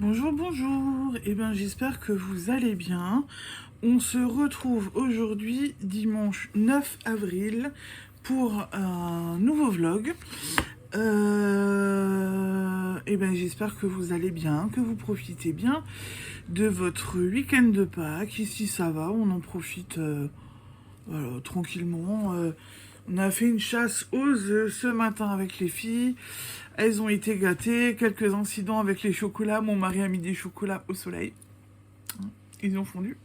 Bonjour, bonjour. Eh bien, j'espère que vous allez bien. On se retrouve aujourd'hui, dimanche 9 avril, pour un nouveau vlog. Eh bien, j'espère que vous allez bien, que vous profitez bien de votre week-end de Pâques. Ici, ça va, on en profite voilà, tranquillement. On a fait une chasse aux œufs ce matin avec les filles. Elles ont été gâtées. Quelques incidents avec les chocolats. Mon mari a mis des chocolats au soleil. Ils ont fondu.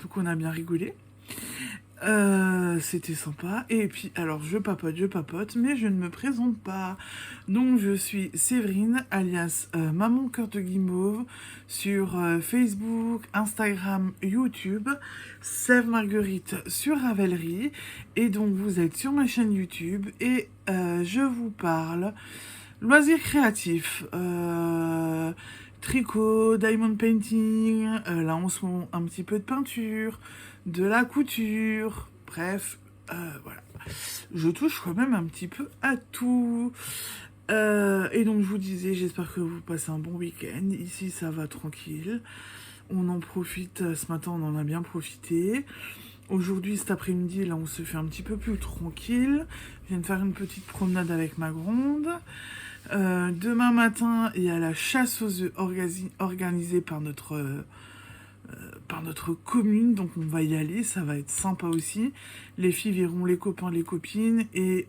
Donc on a bien rigolé. C'était sympa. Et puis, alors je papote, mais je ne me présente pas. Donc je suis Séverine, alias Maman Cœur de Guimauve, sur Facebook, Instagram, YouTube, Sève Marguerite sur Ravelry. Et donc vous êtes sur ma chaîne YouTube et je vous parle loisirs créatifs. Tricot, diamond painting, là en ce moment un petit peu de peinture, de la couture, bref, voilà. Je touche quand même un petit peu à tout. Et donc je vous disais, j'espère que vous passez un bon week-end. Ici ça va tranquille. On en profite, ce matin on en a bien profité. Aujourd'hui, cet après-midi, là on se fait un petit peu plus tranquille. Je viens de faire une petite promenade avec ma gronde. Demain matin, il y a la chasse aux œufs organisée par notre commune, donc on va y aller, ça va être sympa aussi. Les filles verront les copains, les copines, et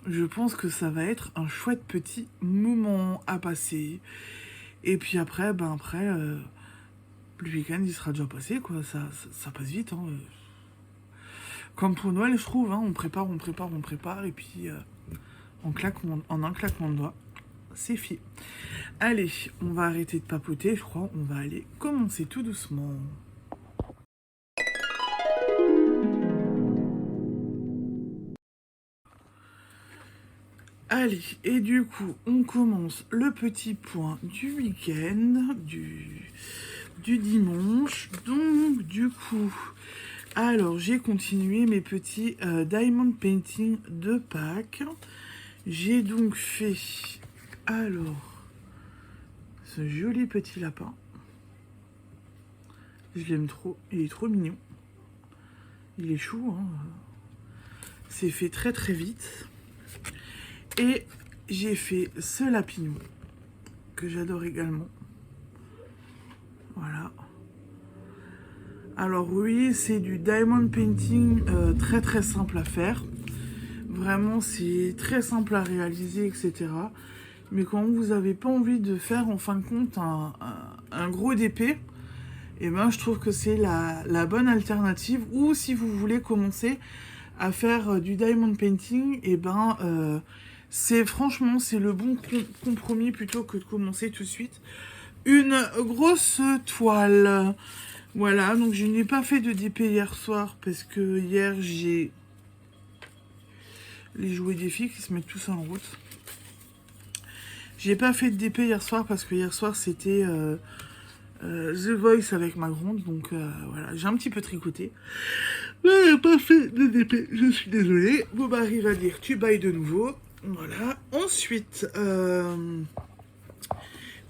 je pense que ça va être un chouette petit moment à passer. Et puis après, le week-end il sera déjà passé, quoi, ça passe vite, hein. Comme pour Noël, je trouve, hein, on prépare, et puis en un claquement de doigts, c'est fait. Allez, on va arrêter de papoter, je crois, on va aller commencer tout doucement. Allez, et du coup, on commence le petit point du week-end, du dimanche. Donc, du coup, alors j'ai continué mes petits diamond painting de Pâques. J'ai donc fait, alors, ce joli petit lapin. Je l'aime trop, il est trop mignon. Il est chou, hein. C'est fait très très vite. Et j'ai fait ce lapignon, que j'adore également. Voilà. Alors oui, c'est du diamond painting très très simple à faire. Vraiment, c'est très simple à réaliser, etc. Mais quand vous n'avez pas envie de faire, en fin de compte, un gros DP, et ben, je trouve que c'est la bonne alternative. Ou si vous voulez commencer à faire du diamond painting, et ben, franchement, c'est le bon compromis plutôt que de commencer tout de suite une grosse toile. Voilà, donc je n'ai pas fait de DP hier soir parce que hier j'ai les jouets des filles qui se mettent tous en route. J'ai pas fait de DP hier soir parce que hier soir c'était The Voice avec ma gronde, donc voilà, j'ai un petit peu tricoté. Mais j'ai pas fait de DP, je suis désolée. Mon mari va dire tu bailles de nouveau. Voilà. Ensuite,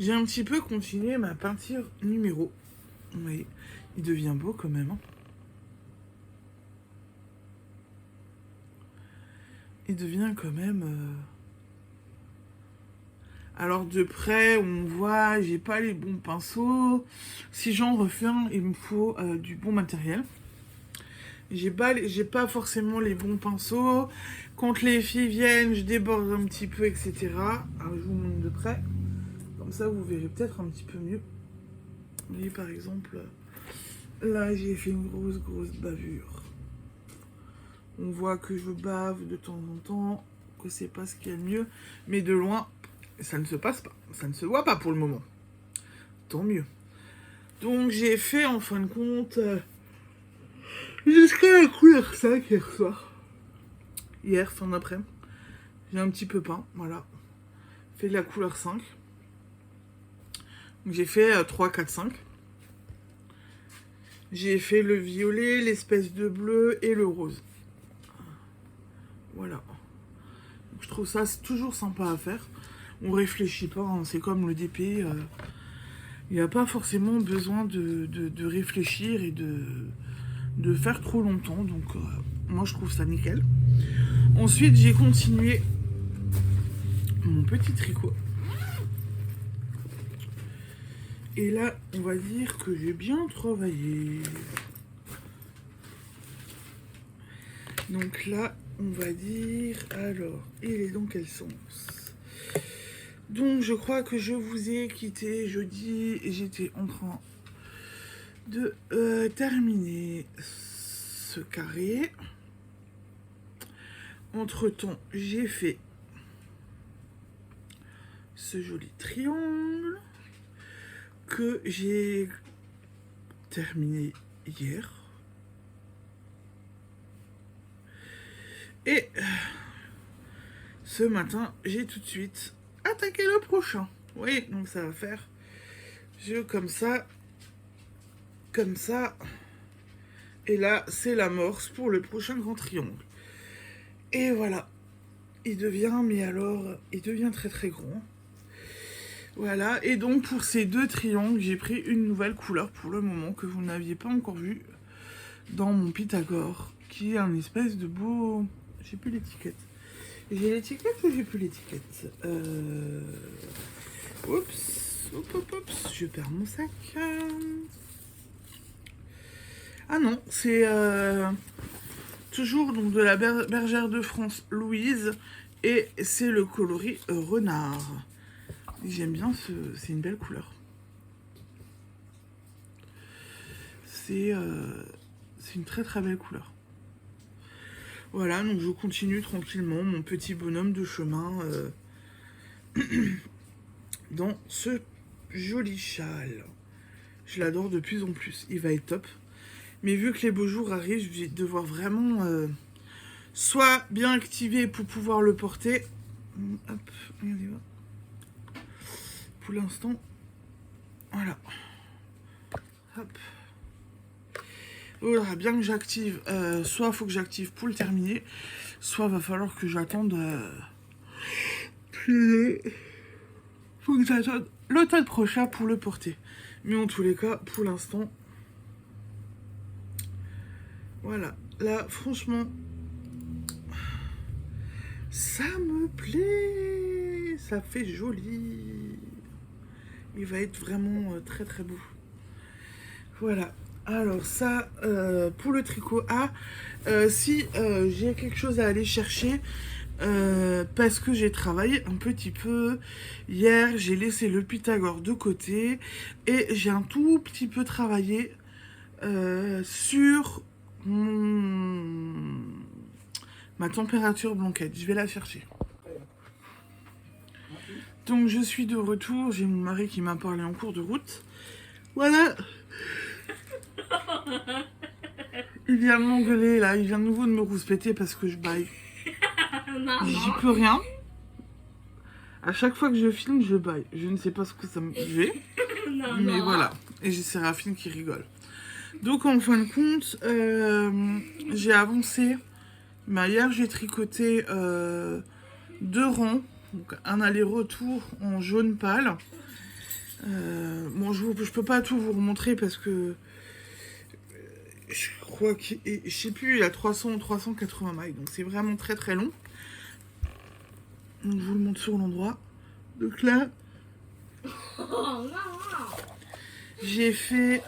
j'ai un petit peu continué ma peinture numéro. Oui, il devient beau quand même. Hein. Il devient quand même... Alors de près, on voit, j'ai pas les bons pinceaux. Si j'en refais un, il me faut du bon matériel. J'ai pas forcément les bons pinceaux. Quand les filles viennent, je déborde un petit peu, etc. Alors je vous montre de près. Comme ça, vous verrez peut-être un petit peu mieux. Vous voyez, par exemple, là, j'ai fait une grosse bavure. On voit que je bave de temps en temps, que c'est pas ce qu'il y a de mieux. Mais de loin, ça ne se passe pas. Ça ne se voit pas pour le moment. Tant mieux. Donc, j'ai fait, en fin de compte, jusqu'à la couleur 5 hier soir. Hier, fin d'après-midi. J'ai un petit peu peint, voilà. Fait de la couleur 5. Donc, j'ai fait 3, 4, 5. J'ai fait le violet, l'espèce de bleu et le rose. Voilà. Donc, je trouve ça toujours sympa à faire. On réfléchit pas, hein, c'est comme le DP. Il n'y a pas forcément besoin de réfléchir et de faire trop longtemps. Donc, moi, je trouve ça nickel. Ensuite, j'ai continué mon petit tricot. Et là, on va dire que j'ai bien travaillé. Donc là, on va dire... Alors, il est dans quel sens? Donc, je crois que je vous ai quitté jeudi et j'étais en train de terminer ce carré. Entre-temps, j'ai fait ce joli triangle que j'ai terminé hier. Et ce matin, j'ai tout de suite attaqué le prochain. Oui, donc ça va faire comme ça. Comme ça. Et là, c'est l'amorce pour le prochain grand triangle. Et voilà. Il devient, mais alors, il devient très très grand. Voilà. Et donc, pour ces deux triangles, j'ai pris une nouvelle couleur pour le moment que vous n'aviez pas encore vue dans mon Pythagore, qui est un espèce de beau... J'ai plus l'étiquette. J'ai l'étiquette ou j'ai plus l'étiquette? Oups. Oups. Je perds mon sac. Ah non, c'est toujours donc de la bergère de France Louise. Et c'est le coloris renard. J'aime bien c'est une belle couleur. C'est une très très belle couleur. Voilà, donc je continue tranquillement mon petit bonhomme de chemin dans ce joli châle. Je l'adore de plus en plus, il va être top. Mais vu que les beaux jours arrivent, je vais devoir vraiment soit bien activer pour pouvoir le porter. Hop, regardez. Pour l'instant, voilà. Hop. Voilà, bien que j'active, soit il faut que j'active pour le terminer, soit va falloir que j'attende faut que j'attende l'automne prochain pour le porter. Mais en tous les cas, pour l'instant, voilà. Là, franchement, ça me plaît. Ça fait joli. Il va être vraiment très très beau. Voilà. Alors ça, pour le tricot si j'ai quelque chose à aller chercher, parce que j'ai travaillé un petit peu. Hier, j'ai laissé le Pythagore de côté et j'ai un tout petit peu travaillé sur ma température blanquette. Je vais la chercher. Donc je suis de retour, j'ai mon mari qui m'a parlé en cours de route. Voilà. Il vient de m'engueuler là, il vient de nouveau de me rouspéter parce que je baille. J'y peux rien. À chaque fois que je filme, je baille. Je ne sais pas ce que ça me fait. Mais voilà. Et j'ai Séraphine qui rigole. Donc en fin de compte, j'ai avancé. Mais hier, j'ai tricoté 2 rangs. Donc un aller-retour en jaune pâle. Bon, je peux pas tout vous remontrer parce que je crois que je sais plus, il y a 300 ou 380 mailles, donc c'est vraiment très très long. Donc je vous le montre sur l'endroit. Donc là, j'ai fait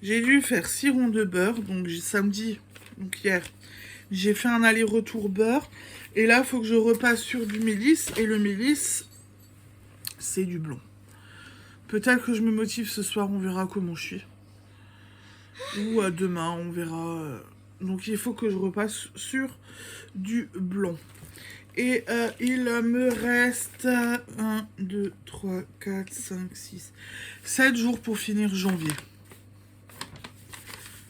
j'ai dû faire 6 ronds de beurre, donc samedi, donc hier, j'ai fait un aller-retour beurre. Et là, il faut que je repasse sur du mélisse. Et le mélisse, c'est du blond. Peut-être que je me motive ce soir, on verra comment je suis. Ou demain, on verra. Donc il faut que je repasse sur du blond. Et il me reste 1, 2, 3, 4, 5, 6, 7 jours pour finir janvier.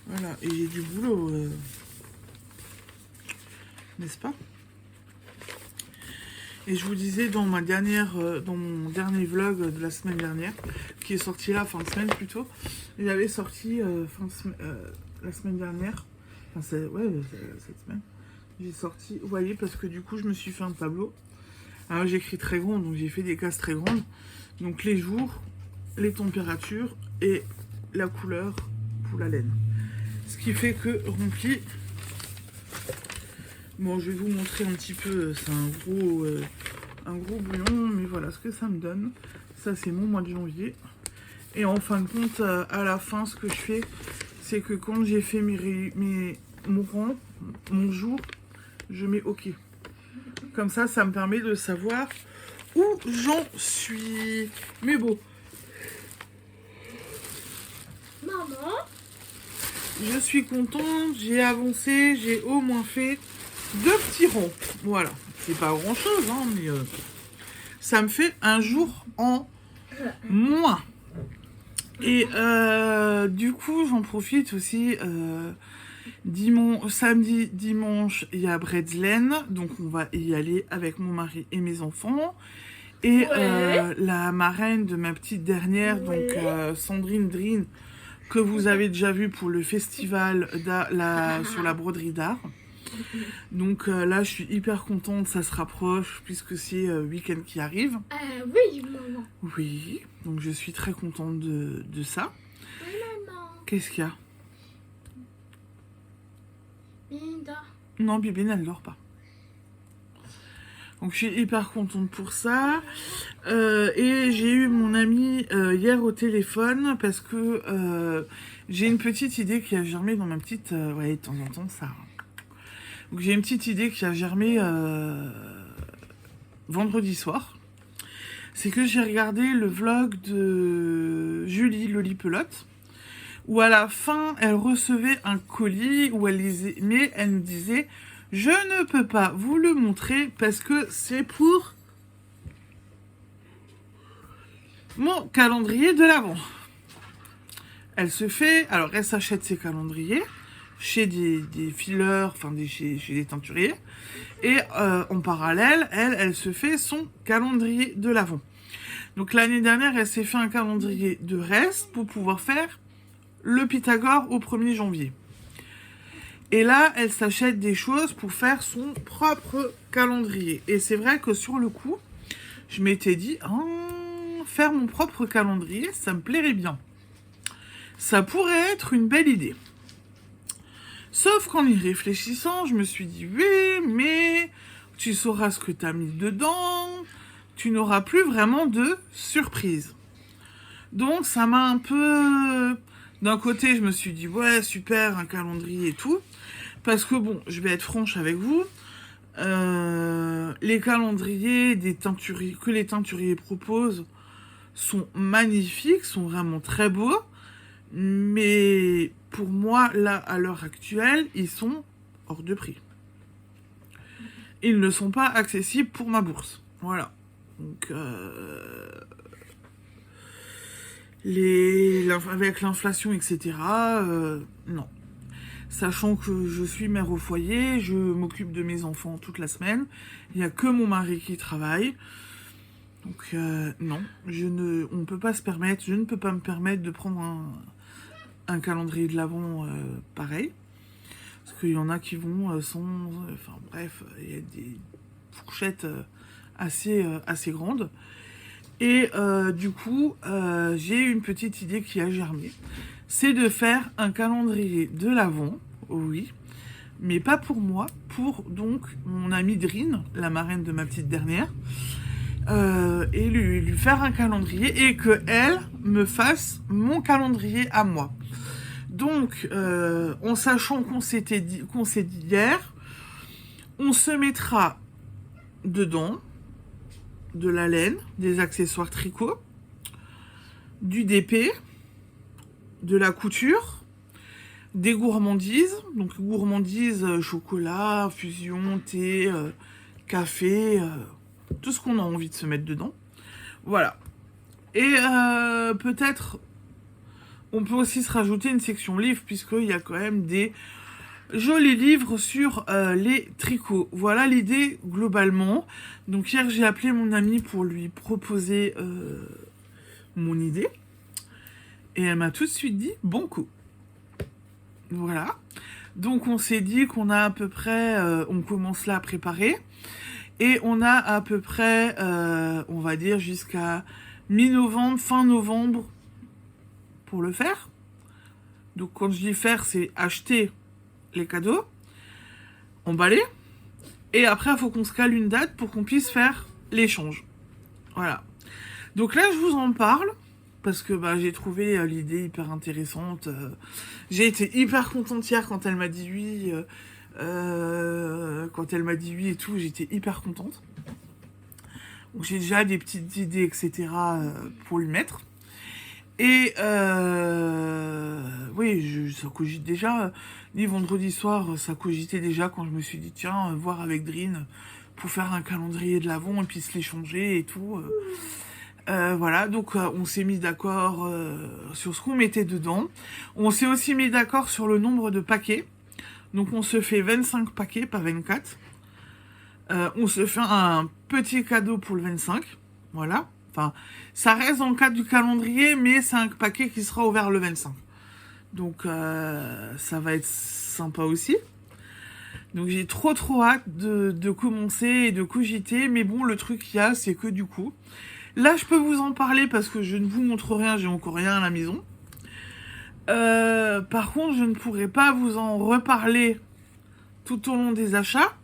Voilà, et j'ai du boulot. N'est-ce pas? Et je vous disais dans mon dernier vlog de la semaine dernière, qui est sorti là, fin de semaine plutôt, il avait sorti la semaine dernière, enfin cette semaine, J'ai sorti, vous voyez, parce que du coup, je me suis fait un tableau. Alors, j'écris très grand, donc j'ai fait des cases très grandes. Donc, les jours, les températures et la couleur pour la laine. Ce qui fait que rempli... Bon, je vais vous montrer un petit peu, c'est un gros bouillon, mais voilà ce que ça me donne. Ça, c'est mon mois de janvier. Et en fin de compte, à la fin, ce que je fais, c'est que quand j'ai fait mon rang, mon jour, je mets OK. Comme ça me permet de savoir où j'en suis. Mais bon. Maman, Je suis contente, j'ai avancé, j'ai au moins fait 2 petits ronds. Voilà. C'est pas grand chose, hein, mais ça me fait un jour en moins. Et du coup, j'en profite aussi. Samedi, dimanche, il y a Bredslen. Donc, on va y aller avec mon mari et mes enfants. Et la marraine de ma petite dernière, donc Sandrine Drin, que vous avez déjà vu pour le festival sur la broderie d'art. Donc là, je suis hyper contente, ça se rapproche puisque c'est week-end qui arrive. oui, maman. Oui, donc je suis très contente de ça. Oui, maman. Qu'est-ce qu'il y a? Linda. Non, Bibine, elle dort pas. Donc je suis hyper contente pour ça. Et j'ai eu mon ami hier au téléphone parce que j'ai une petite idée qui a germé dans ma petite... ouais, de temps en temps, ça... Donc j'ai une petite idée qui a germé vendredi soir. C'est que j'ai regardé le vlog de Julie Lolipelote, où à la fin, elle recevait un colis, où elle lisait, mais elle me disait « Je ne peux pas vous le montrer parce que c'est pour mon calendrier de l'Avent. » Elle se fait... Alors, elle s'achète ses calendriers chez des fileurs, enfin chez des teinturiers. Et en parallèle, elle se fait son calendrier de l'Avent. Donc l'année dernière, elle s'est fait un calendrier de reste pour pouvoir faire le Pythagore au 1er janvier. Et là, elle s'achète des choses pour faire son propre calendrier. Et c'est vrai que sur le coup, je m'étais dit, faire mon propre calendrier, ça me plairait bien. Ça pourrait être une belle idée. Sauf qu'en y réfléchissant, je me suis dit, oui, mais tu sauras ce que tu as mis dedans, tu n'auras plus vraiment de surprise. Donc ça m'a un peu... D'un côté, je me suis dit, ouais, super, un calendrier et tout. Parce que bon, je vais être franche avec vous, les calendriers que les teinturiers proposent sont magnifiques, sont vraiment très beaux. Mais pour moi, là, à l'heure actuelle, ils sont hors de prix. Ils ne sont pas accessibles pour ma bourse. Voilà. Donc, avec l'inflation, etc., non. Sachant que je suis mère au foyer, je m'occupe de mes enfants toute la semaine. Il n'y a que mon mari qui travaille. Donc, non. Je ne peux pas me permettre de prendre un calendrier de l'Avent pareil. Parce qu'il y en a qui vont sans... Enfin bref, il y a des fourchettes assez grandes. Et du coup, j'ai une petite idée qui a germé. C'est de faire un calendrier de l'Avent, oui. Mais pas pour moi, pour donc mon amie Drin, la marraine de ma petite dernière. Et lui faire un calendrier et qu'elle me fasse mon calendrier à moi. Donc, en sachant qu'on s'est dit hier, on se mettra dedans de la laine, des accessoires tricot, du DP, de la couture, des gourmandises, donc gourmandises, chocolat, fusion, thé, café, tout ce qu'on a envie de se mettre dedans. Voilà. Et peut-être... On peut aussi se rajouter une section livres, puisqu'il y a quand même des jolis livres sur les tricots. Voilà l'idée globalement. Donc hier, j'ai appelé mon amie pour lui proposer mon idée. Et elle m'a tout de suite dit « bon coup ». Voilà. Donc on s'est dit qu'on a à peu près, on commence là à préparer, et on a à peu près, on va dire jusqu'à mi-novembre, fin novembre pour le faire. Donc quand je dis faire, c'est acheter les cadeaux, emballer, et après il faut qu'on se cale une date pour qu'on puisse faire l'échange. Voilà. Donc là je vous en parle, parce que bah, j'ai trouvé l'idée hyper intéressante. J'ai été hyper contente hier quand elle m'a dit oui. Quand elle m'a dit oui et tout, j'étais hyper contente. Donc j'ai déjà des petites idées, etc. Pour lui mettre. Et oui, ça cogite déjà. Ni vendredi soir, ça cogitait déjà quand je me suis dit, tiens, voir avec Drin pour faire un calendrier de l'Avent et puis se l'échanger et tout. Voilà, donc on s'est mis d'accord sur ce qu'on mettait dedans. On s'est aussi mis d'accord sur le nombre de paquets. Donc on se fait 25 paquets, pas 24. On se fait un petit cadeau pour le 25. Voilà. Enfin, ça reste dans le cadre du calendrier, mais c'est un paquet qui sera ouvert le 25. Donc ça va être sympa aussi. Donc j'ai trop hâte de commencer et de cogiter. Mais bon, le truc qu'il y a, c'est que du coup... Là, je peux vous en parler parce que je ne vous montre rien, j'ai encore rien à la maison. Par contre, je ne pourrai pas vous en reparler tout au long des achats.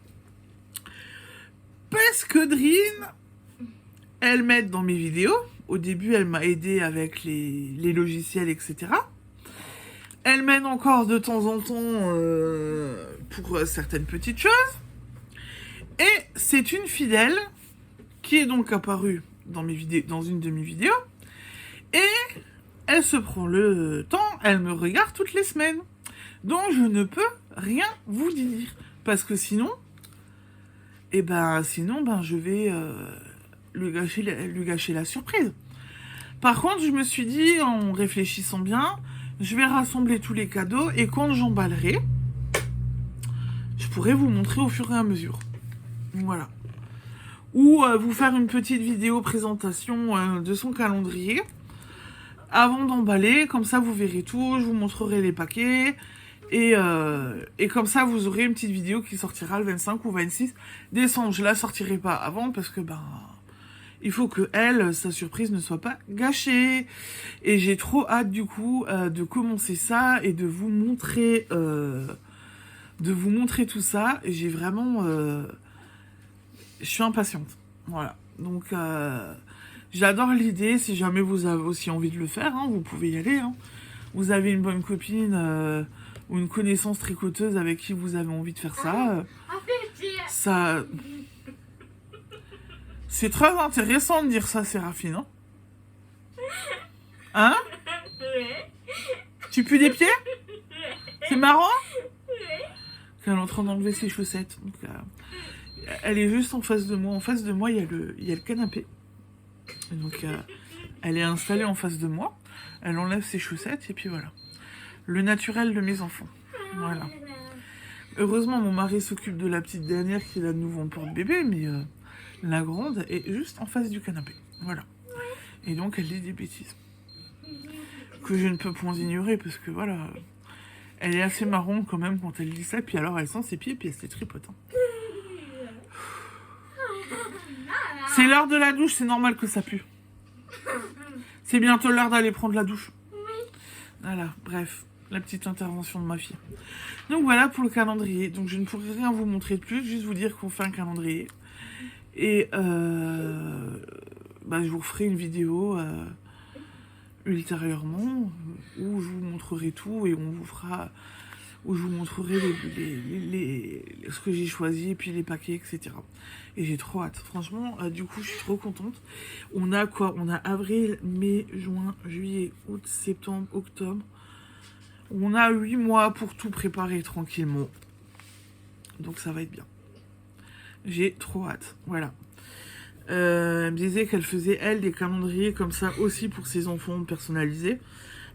Parce que Drin, elle m'aide dans mes vidéos. Au début, elle m'a aidé avec les logiciels, etc. Elle m'aide encore de temps en temps pour certaines petites choses. Et c'est une fidèle qui est donc apparue dans une de mes vidéos, et elle se prend le temps, elle me regarde toutes les semaines. Donc je ne peux rien vous dire, parce que sinon, je vais lui gâcher la surprise. Par contre, je me suis dit, en réfléchissant bien, je vais rassembler tous les cadeaux, et quand j'emballerai, je pourrai vous montrer au fur et à mesure. Voilà. Ou vous faire une petite vidéo présentation de son calendrier avant d'emballer, comme ça vous verrez tout, je vous montrerai les paquets, et comme ça vous aurez une petite vidéo qui sortira le 25 ou 26 décembre. Je la sortirai pas avant parce que il faut que sa surprise ne soit pas gâchée, et j'ai trop hâte du coup de commencer ça et de vous montrer tout ça. Et j'ai vraiment je suis impatiente. Voilà. Donc, j'adore l'idée. Si jamais vous avez aussi envie de le faire, hein, vous pouvez y aller. Hein. Vous avez une bonne copine ou une connaissance tricoteuse avec qui vous avez envie de faire ça. Ça... C'est très intéressant de dire ça, Séraphine. Hein? Tu pues des pieds? C'est marrant? Elle est en train d'enlever ses chaussettes. Donc, elle est juste en face de moi. En face de moi, il y a le canapé. Et donc, elle est installée en face de moi. Elle enlève ses chaussettes et puis voilà. Le naturel de mes enfants. Voilà. Heureusement, mon mari s'occupe de la petite dernière qui est là de nouveau en porte-bébé, mais la grande est juste en face du canapé. Voilà. Et donc, elle dit des bêtises. Que je ne peux point ignorer parce que voilà... Elle est assez marron quand même quand elle dit ça. Puis alors, elle sent ses pieds puis elle se les tripote. Hein. C'est l'heure de la douche, c'est normal que ça pue. C'est bientôt l'heure d'aller prendre la douche. Voilà, bref, la petite intervention de ma fille. Donc voilà pour le calendrier. Donc je ne pourrai rien vous montrer de plus, juste vous dire qu'on fait un calendrier. Et je vous ferai une vidéo ultérieurement où je vous montrerai tout et où je vous montrerai ce que j'ai choisi et puis les paquets, etc. Et j'ai trop hâte. Franchement, du coup, je suis trop contente. On a quoi? On a avril, mai, juin, juillet, août, septembre, octobre. On a 8 mois pour tout préparer tranquillement. Donc ça va être bien. J'ai trop hâte. Voilà. Elle me disait qu'elle faisait, elle, des calendriers comme ça aussi pour ses enfants personnalisés,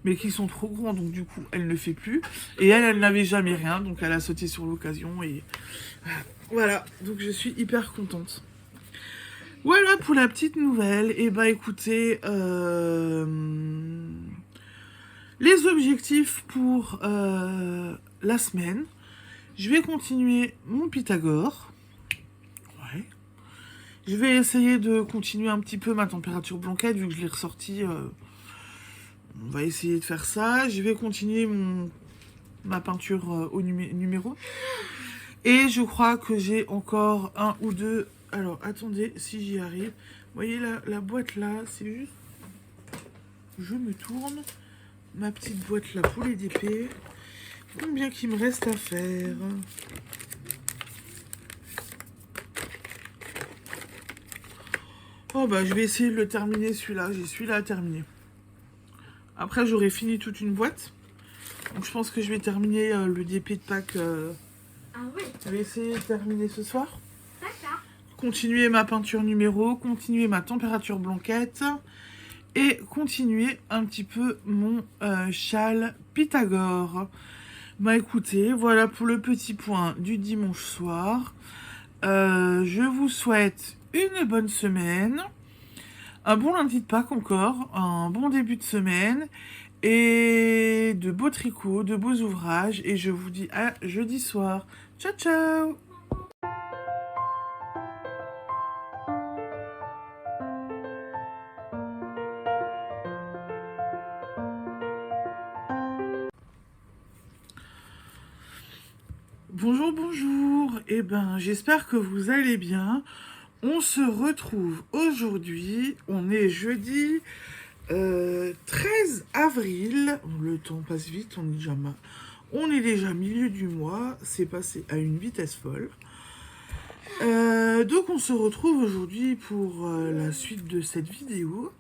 mais qui sont trop grands, donc du coup, elle ne fait plus. Et elle n'avait jamais rien, donc elle a sauté sur l'occasion, et voilà. Donc je suis hyper contente. Voilà pour la petite nouvelle. Et écoutez, les objectifs pour la semaine. Je vais continuer mon Pythagore. Ouais. Je vais essayer de continuer un petit peu ma température blanquette, vu que je l'ai ressorti. On va essayer de faire ça. Je vais continuer ma peinture au numéro. Et je crois que j'ai encore un ou deux. Alors, attendez, si j'y arrive. Vous voyez la boîte là, c'est juste... Je me tourne. Ma petite boîte là pour les DP. Combien qu'il me reste à faire? Oh bah je vais essayer de le terminer celui-là. J'ai celui-là à terminer. Après j'aurai fini toute une boîte. Donc je pense que je vais terminer le DP de Pâques. Ah oui. Je vais essayer de terminer ce soir. D'accord. Continuer ma peinture numéro. Continuer ma température blanquette. Et continuer un petit peu mon châle Pythagore. Bah écoutez, voilà pour le petit point du dimanche soir. Je vous souhaite une bonne semaine, un bon lundi de Pâques encore, un bon début de semaine et de beaux tricots, de beaux ouvrages. Et je vous dis à jeudi soir. Ciao ciao! Bonjour, bonjour. Eh ben, j'espère que vous allez bien. On se retrouve aujourd'hui. On est jeudi 13 avril. Le temps passe vite. On est déjà milieu du mois. C'est passé à une vitesse folle. Donc, on se retrouve aujourd'hui pour la suite de cette vidéo.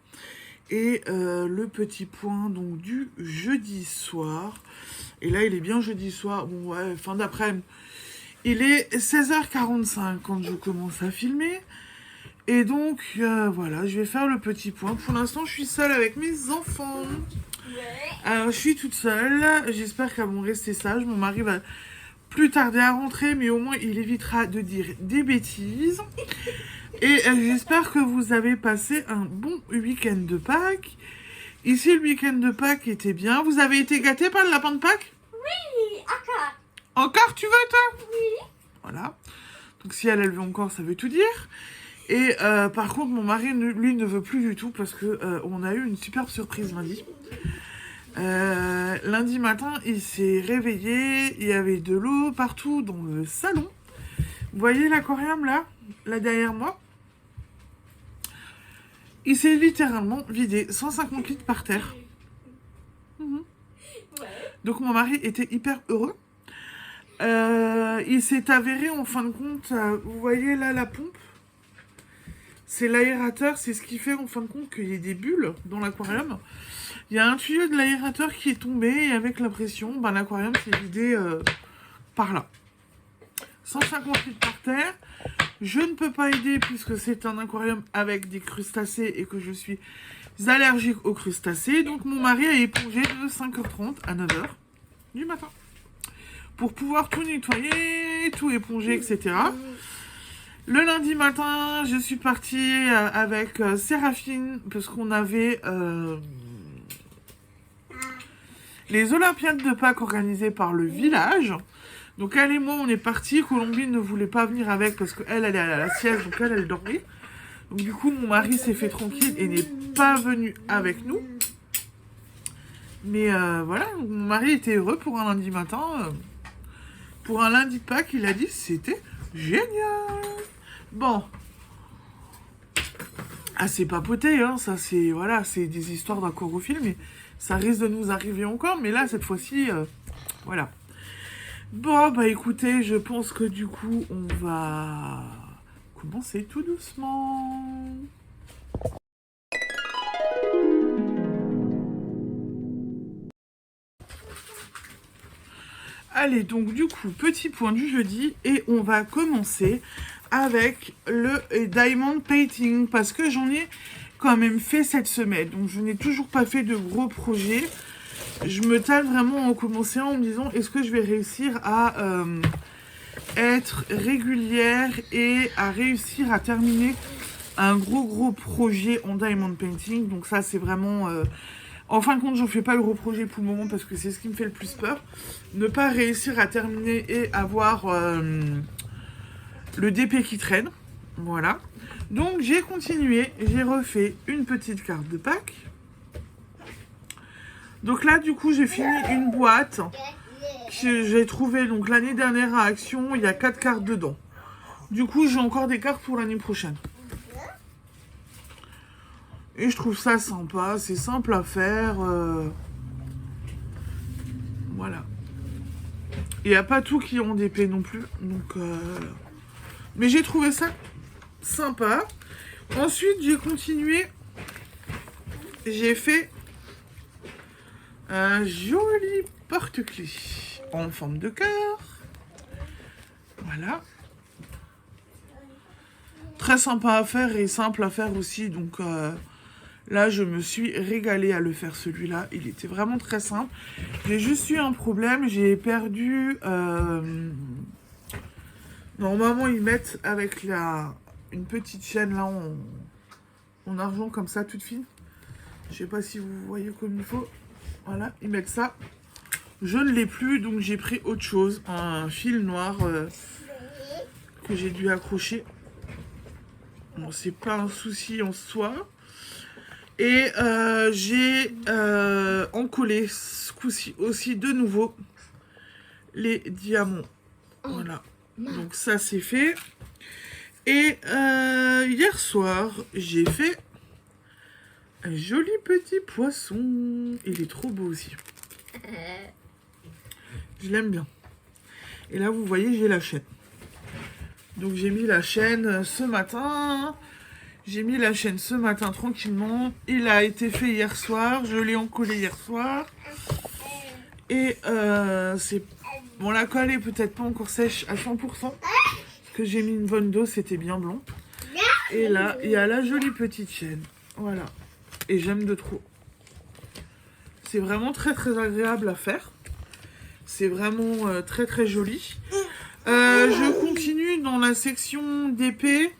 Et le petit point donc du jeudi soir. Et là, il est bien jeudi soir. Bon, ouais, fin d'après-midi. Il est 16h45 quand je commence à filmer. Et donc, voilà, je vais faire le petit point. Pour l'instant, je suis seule avec mes enfants. Alors, je suis toute seule. J'espère qu'elles vont rester sages. Mon mari va plus tarder à rentrer, mais au moins, il évitera de dire des bêtises. Et j'espère que vous avez passé un bon week-end de Pâques. Ici, le week-end de Pâques était bien. Vous avez été gâtés par le lapin de Pâques? Oui, encore. Encore, tu veux, toi? Oui. Voilà. Donc, si elle veut encore, ça veut tout dire. Et par contre, mon mari, lui, ne veut plus du tout parce que on a eu une superbe surprise lundi. Lundi matin, il s'est réveillé. Il y avait de l'eau partout dans le salon. Vous voyez l'aquarium là derrière moi? Il s'est littéralement vidé 150 litres par terre. Donc mon mari était hyper heureux. Il s'est avéré en fin de compte, vous voyez là la pompe? C'est l'aérateur, c'est ce qui fait en fin de compte qu'il y ait des bulles dans l'aquarium. Il y a un tuyau de l'aérateur qui est tombé et avec la pression, l'aquarium s'est vidé par là. 150 litres par terre. Je ne peux pas aider puisque c'est un aquarium avec des crustacés et que je suis allergique aux crustacés. Donc mon mari a épongé de 5h30 à 9h du matin pour pouvoir tout nettoyer, tout éponger, etc. Le lundi matin, je suis partie avec Séraphine parce qu'on avait les Olympiades de Pâques organisées par le village. Donc elle et moi, on est partis. Colombine ne voulait pas venir avec parce qu'elle, elle est à la sieste, donc elle dormait. Donc du coup, mon mari s'est fait tranquille et n'est pas venu avec nous. Mais voilà, donc, mon mari était heureux pour un lundi matin. Pour un lundi de Pâques, il a dit c'était génial. Bon. Ah, c'est papoté, hein, ça c'est, voilà, c'est des histoires d'aquariophiles, mais ça risque de nous arriver encore. Mais là, cette fois-ci, voilà. Bon, bah écoutez, je pense que du coup, on va commencer tout doucement. Allez, donc du coup, petit point du jeudi, et on va commencer avec le Diamond Painting, parce que j'en ai quand même fait cette semaine, donc je n'ai toujours pas fait de gros projets. Je me tâte vraiment en commençant en me disant, est-ce que je vais réussir à être régulière et à réussir à terminer un gros projet en Diamond Painting. Donc ça, c'est vraiment En fin de compte, j'en fais pas le gros projet pour le moment parce que c'est ce qui me fait le plus peur. Ne pas réussir à terminer et avoir le DP qui traîne. Voilà. Donc j'ai continué, j'ai refait une petite carte de Pâques. Donc là, du coup, j'ai fini une boîte que j'ai trouvée donc l'année dernière à Action. Il y a 4 cartes dedans. Du coup, j'ai encore des cartes pour l'année prochaine. Et je trouve ça sympa, c'est simple à faire. Voilà. Il n'y a pas tout qui est en DP non plus. Donc, mais j'ai trouvé ça sympa. Ensuite, j'ai continué. J'ai fait un joli porte-clés en forme de cœur. Voilà. Très sympa à faire et simple à faire aussi. Donc là, je me suis régalée à le faire celui-là. Il était vraiment très simple. J'ai juste eu un problème. J'ai perdu... Normalement, ils mettent avec une petite chaîne là en argent comme ça, toute fine. Je sais pas si vous voyez comme il faut. Voilà, ils mettent ça. Je ne l'ai plus, donc j'ai pris autre chose. Un fil noir que j'ai dû accrocher. Bon, c'est pas un souci en soi. Et j'ai encollé ce coup-ci aussi de nouveau les diamants. Voilà. Donc ça c'est fait. Et hier soir, j'ai fait un joli petit poisson. Il est trop beau aussi. Je l'aime bien. Et là, vous voyez, j'ai la chaîne. Donc j'ai mis la chaîne ce matin. J'ai mis la chaîne ce matin tranquillement. Il a été fait hier soir. Je l'ai encollé hier soir. Et c'est... Bon, la colle est peut-être pas encore sèche à 100%. Parce que j'ai mis une bonne dose, c'était bien blanc. Et là, il y a la jolie petite chaîne. Voilà. Et j'aime de trop. C'est vraiment très très agréable à faire. C'est vraiment très très joli. Je continue dans la section d'épée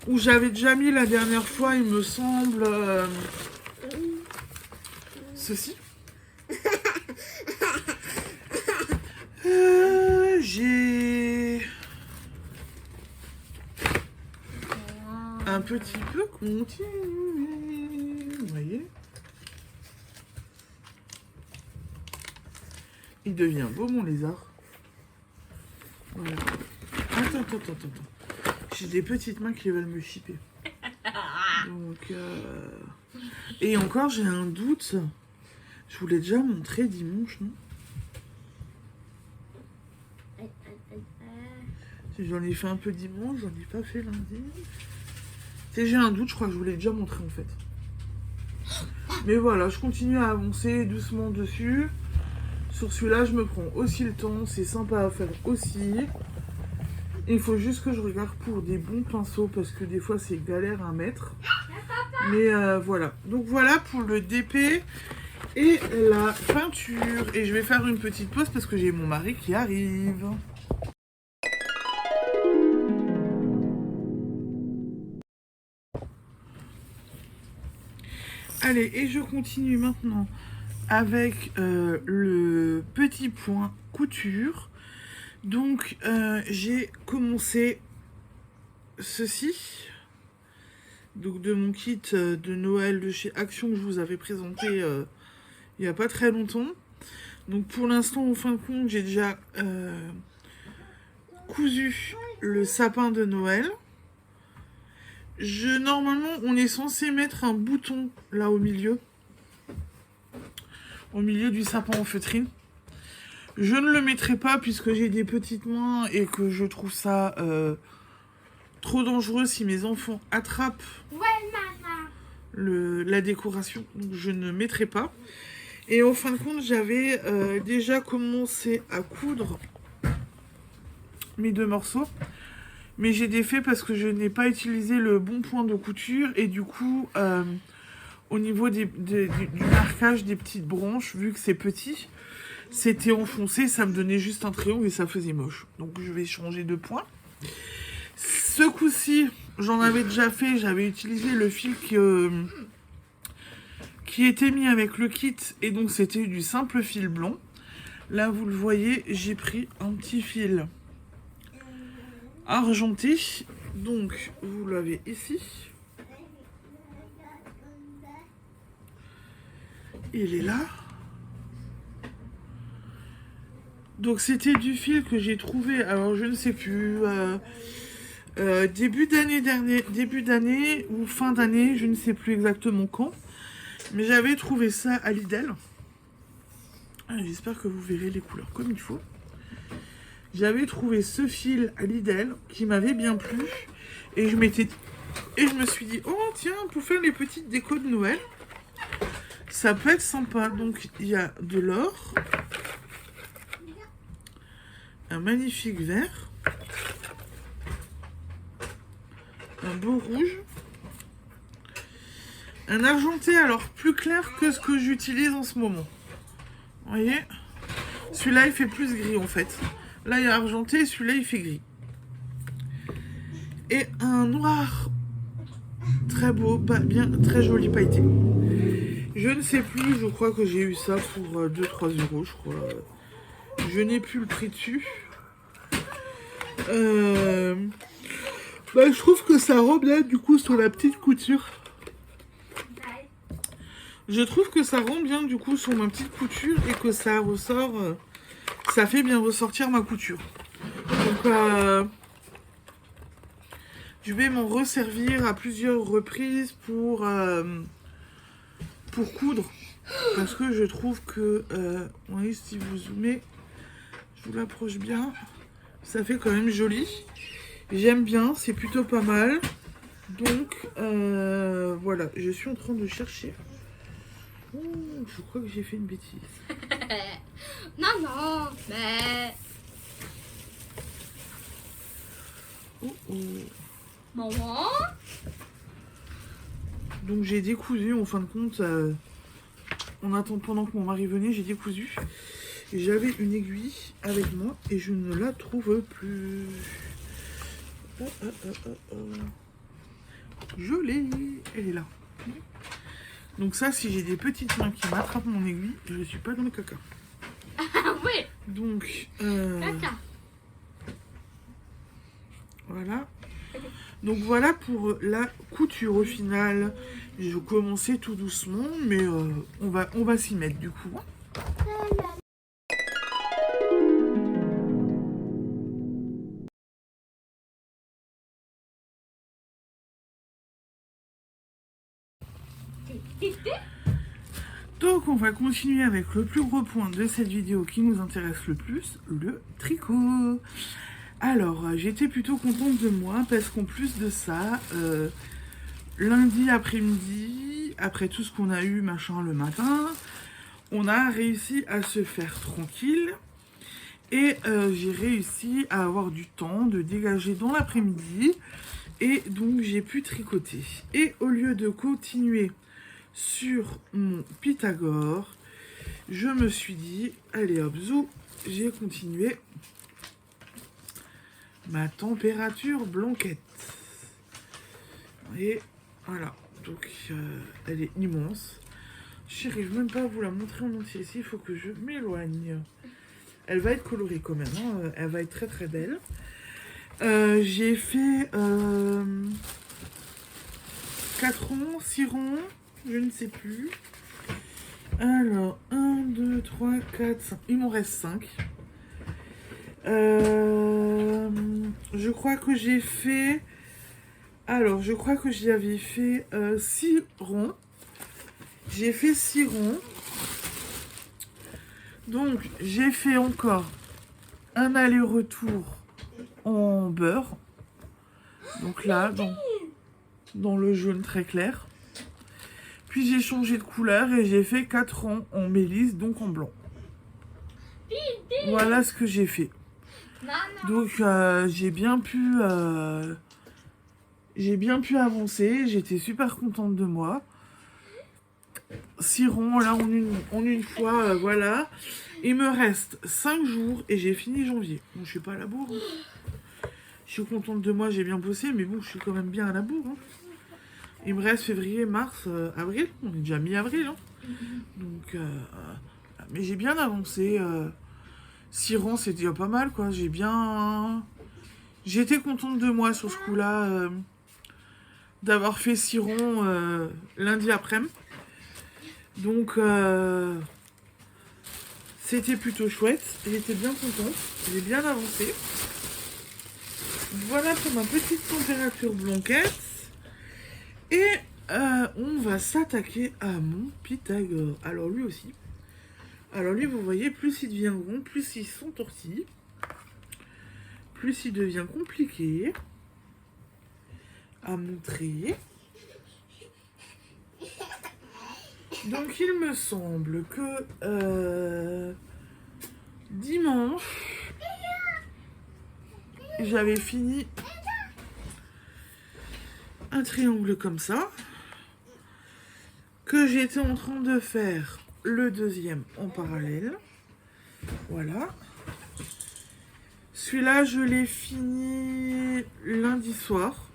où j'avais déjà mis la dernière fois, il me semble, ceci. J'ai un petit peu continué. Vous voyez? Il devient beau mon lézard. Voilà. Attends. J'ai des petites mains qui veulent me chipper. Donc, et encore, j'ai un doute. Je vous l'ai déjà montré dimanche, non? J'en ai fait un peu dimanche, j'en ai pas fait lundi. J'ai un doute, je crois que je vous l'ai déjà montré en fait. Mais voilà, je continue à avancer doucement dessus. Sur celui-là, je me prends aussi le temps, c'est sympa à faire aussi. Il faut juste que je regarde pour des bons pinceaux parce que des fois c'est galère à mettre. Mais voilà. Donc voilà pour le DP et la peinture. Et je vais faire une petite pause parce que j'ai mon mari qui arrive. Allez, et je continue maintenant avec le petit point couture. Donc j'ai commencé ceci, donc de mon kit de Noël de chez Action que je vous avais présenté il n'y a pas très longtemps. Donc pour l'instant, en fin de compte, j'ai déjà cousu le sapin de Noël. Normalement, on est censé mettre un bouton là au milieu du sapin en feutrine. Je ne le mettrai pas puisque j'ai des petites mains et que je trouve ça trop dangereux si mes enfants attrapent la décoration. Donc je ne mettrai pas. Et en fin de compte, j'avais déjà commencé à coudre mes 2 morceaux. Mais j'ai défait parce que je n'ai pas utilisé le bon point de couture. Et du coup, au niveau du marquage des petites branches, vu que c'est petit, c'était enfoncé, ça me donnait juste un triangle et ça faisait moche. Donc je vais changer de point. Ce coup-ci, j'en avais déjà fait, j'avais utilisé le fil qui qui était mis avec le kit, et donc c'était du simple fil blond. Là, vous le voyez, j'ai pris un petit fil argenté. Donc, vous l'avez ici. Il est là. Donc, c'était du fil que j'ai trouvé, alors je ne sais plus, début d'année ou fin d'année, je ne sais plus exactement quand. Mais j'avais trouvé ça à Lidl. J'espère que vous verrez les couleurs comme il faut. J'avais trouvé ce fil à Lidl qui m'avait bien plu. Et je me suis dit, oh tiens, pour faire les petites décos de Noël, ça peut être sympa. Donc il y a de l'or, un magnifique vert, un beau rouge, un argenté alors plus clair que ce que j'utilise en ce moment. Vous voyez, celui-là il fait plus gris en fait. Là il y a argenté, celui-là il fait gris. Et un noir très beau, bien, très joli pailleté. Je ne sais plus, je crois que j'ai eu ça pour 2-3 euros, je crois. Je n'ai plus le prix dessus. Je trouve que ça rend bien du coup sur la petite couture. Je trouve que ça rend bien du coup sur ma petite couture et que ça ressort, ça fait bien ressortir ma couture. Donc je vais m'en resservir à plusieurs reprises pour coudre. Parce que je trouve que, oui, si vous zoomez, je vous l'approche bien, ça fait quand même joli. J'aime bien, c'est plutôt pas mal. Donc voilà, je suis en train de chercher. Oh, je crois que j'ai fait une bêtise. Non, mais... Oh, oh. Maman? Donc j'ai décousu, en fin de compte, on attend pendant que mon mari venait, j'ai décousu. Et j'avais une aiguille avec moi et je ne la trouve plus. Je l'ai, elle est là. Donc ça, si j'ai des petites mains qui m'attrapent mon aiguille, je ne suis pas dans le caca. Ah oui. Donc, Caca. voilà. Donc voilà pour la couture au final. Je commençais tout doucement, mais on va s'y mettre du coup. Donc on va continuer avec le plus gros point de cette vidéo qui nous intéresse le plus, le tricot. Alors j'étais plutôt contente de moi parce qu'en plus de ça, lundi après-midi, après tout ce qu'on a eu machin le matin, on a réussi à se faire tranquille. Et j'ai réussi à avoir du temps de dégager dans l'après-midi. Et donc j'ai pu tricoter. Et au lieu de continuer sur mon Pythagore, je me suis dit, allez hop, zou, j'ai continué ma température blanquette. Et voilà, donc elle est immense. Je n'arrive même pas à vous la montrer en entier ici, il faut que je m'éloigne. Elle va être colorée quand même, hein. Elle va être très très belle. J'ai fait 4 ronds, 6 ronds, je ne sais plus. Alors, 1, 2, 3, 4, 5. Il m'en reste 5. Je crois que j'ai fait... Alors, je crois que j'y avais fait 6 ronds. J'ai fait 6 ronds. Donc, j'ai fait encore un aller-retour en beurre. Donc là, dans le jaune très clair. Puis j'ai changé de couleur et j'ai fait 4 ronds en mélisse, donc en blanc. Voilà ce que j'ai fait. Donc j'ai bien pu avancer. J'étais super contente de moi. 6 ronds là en une fois, voilà. Il me reste 5 jours et j'ai fini janvier. Bon, je suis pas à la bourre. Hein. Je suis contente de moi, j'ai bien bossé, mais bon, je suis quand même bien à la bourre. Hein. Il me reste février, mars, avril. On est déjà mi-avril. Hein. Donc, mais j'ai bien avancé. 6 rangs, c'était déjà pas mal, quoi. J'étais contente de moi sur ce coup-là. D'avoir fait 6 ronds lundi après-midi. Donc, c'était plutôt chouette. J'étais bien contente. J'ai bien avancé. Voilà pour ma petite température blanquette. Et on va s'attaquer à mon Pythagore. Alors lui aussi. Alors lui, vous voyez, plus il devient rond, plus il s'entortille. Plus il devient compliqué à montrer. Donc il me semble que dimanche, j'avais fini un triangle comme ça, que j'étais en train de faire le deuxième en parallèle. Voilà. Celui-là, je l'ai fini lundi soir.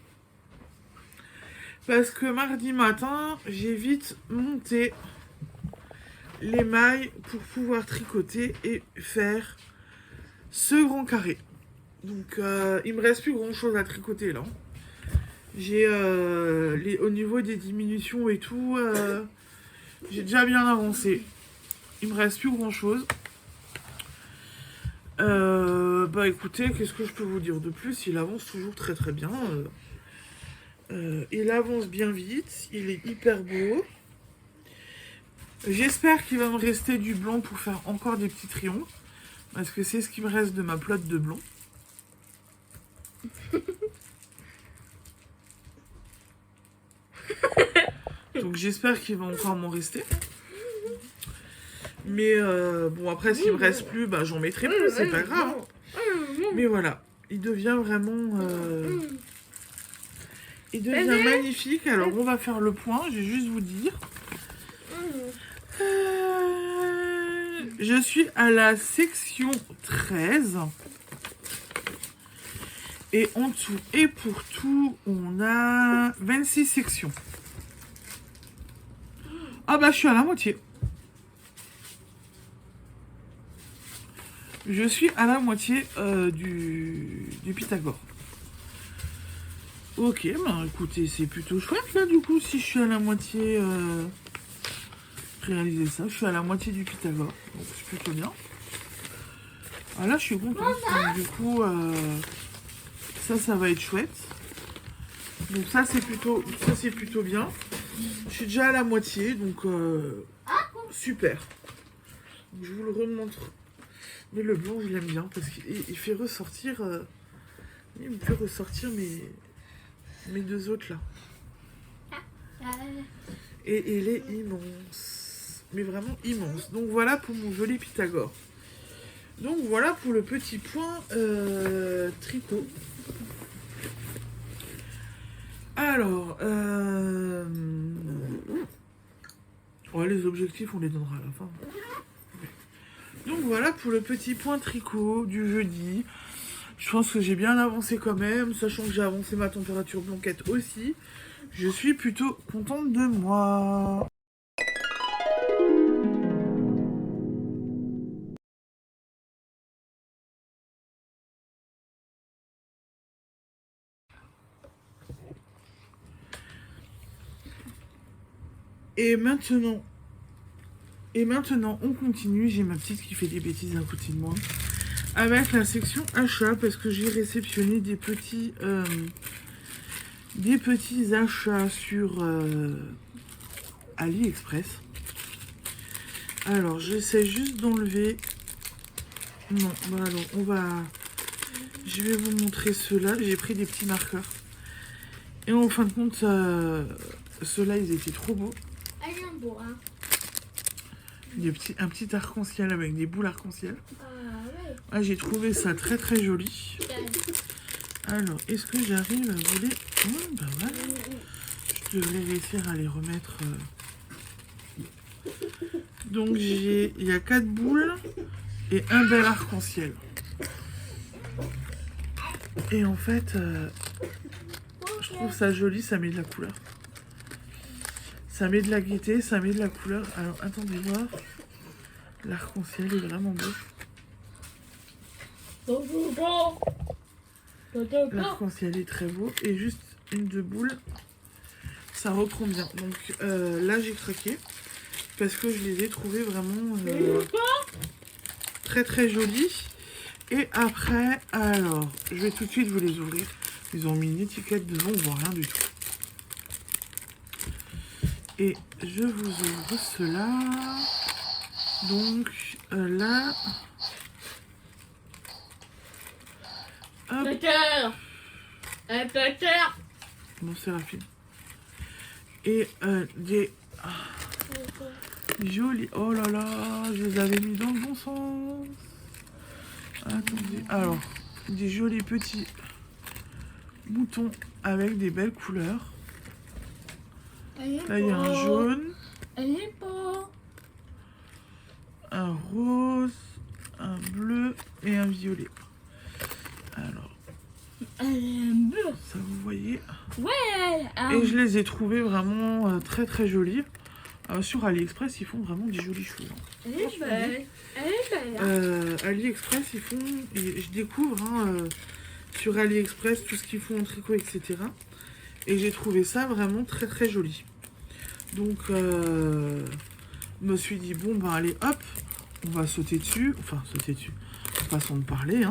Parce que mardi matin, j'ai vite monté les mailles pour pouvoir tricoter et faire ce grand carré. Donc, il me reste plus grand chose à tricoter là. J'ai au niveau des diminutions et tout, j'ai déjà bien avancé. Il me reste plus grand chose. Bah écoutez, qu'est-ce que je peux vous dire de plus? Il avance toujours très très bien. Il avance bien vite. Il est hyper beau. J'espère qu'il va me rester du blanc pour faire encore des petits triangles. Parce que c'est ce qui me reste de ma plotte de blanc. Donc j'espère qu'il va encore m'en rester. Mais bon, après, s'il me reste plus, bah, j'en mettrai plus, c'est pas grave. Mais voilà, il devient vraiment... il devient magnifique. Alors, on va faire le point, je vais juste vous dire. Je suis à la section 13. Et en tout et pour tout, on a 26 sections. Ah bah, je suis à la moitié. Je suis à la moitié du Pythagore. Ok, bah écoutez, c'est plutôt chouette là du coup, si je suis à la moitié réaliser ça. Je suis à la moitié du Pythagore, donc c'est plutôt bien. Ah là, je suis contente. Donc, du coup, ça va être chouette. Donc ça, c'est plutôt bien. Je suis déjà à la moitié, donc super. Donc, je vous le remontre. Mais le blanc, je l'aime bien parce qu'il fait ressortir. Il me fait ressortir mes deux autres là. Et il est immense. Mais vraiment immense. Donc voilà pour mon joli Pythagore. Donc voilà pour le petit point tricot. Alors, ouais, les objectifs, on les donnera à la fin. Donc voilà pour le petit point tricot du jeudi. Je pense que j'ai bien avancé quand même, sachant que j'ai avancé ma température blanquette aussi. Je suis plutôt contente de moi. Et maintenant, on continue. J'ai ma petite qui fait des bêtises à côté de moi. Avec la section achat, parce que j'ai réceptionné des petits achats sur AliExpress. Alors, j'essaie juste d'enlever... Non, bah alors, je vais vous montrer ceux-là. J'ai pris des petits marqueurs. Et en fin de compte, ceux-là, ils étaient trop beaux. Beau, hein. Un petit arc-en-ciel avec des boules arc-en-ciel. Ouais. Ah, j'ai trouvé ça très très joli. Alors, est-ce que j'arrive à vous les... Oh, bah voilà. Je devrais réussir à les remettre. Donc, il y a 4 boules et un bel arc-en-ciel. Et en fait, je trouve ça joli, ça met de la couleur. Ça met de la gaieté, ça met de la couleur. Alors, attendez voir. L'arc-en-ciel est vraiment beau. L'arc-en-ciel est très beau. Et juste une de boules, ça reprend bien. Donc là, j'ai craqué. Parce que je les ai trouvés vraiment très très jolis. Et après, alors, je vais tout de suite vous les ouvrir. Ils ont mis une étiquette devant, on voit rien du tout. Et je vous ouvre cela. Donc là... Hop. Bon, c'est rapide. Et des... jolis... Oh là là, je les avais mis dans le bon sens. Attendez. Alors, des jolis petits boutons avec des belles couleurs. Là, il y a un jaune. Un rose, un bleu et un violet. Alors, ça vous voyez. Et je les ai trouvés vraiment très très jolis. Sur AliExpress, ils font vraiment des jolis cheveux. AliExpress, ils font... Je découvre sur AliExpress tout ce qu'ils font en tricot, etc. Et j'ai trouvé ça vraiment très très joli. Donc, je me suis dit, bon, ben allez, hop, on va sauter dessus. Enfin, sauter dessus, façon de parler.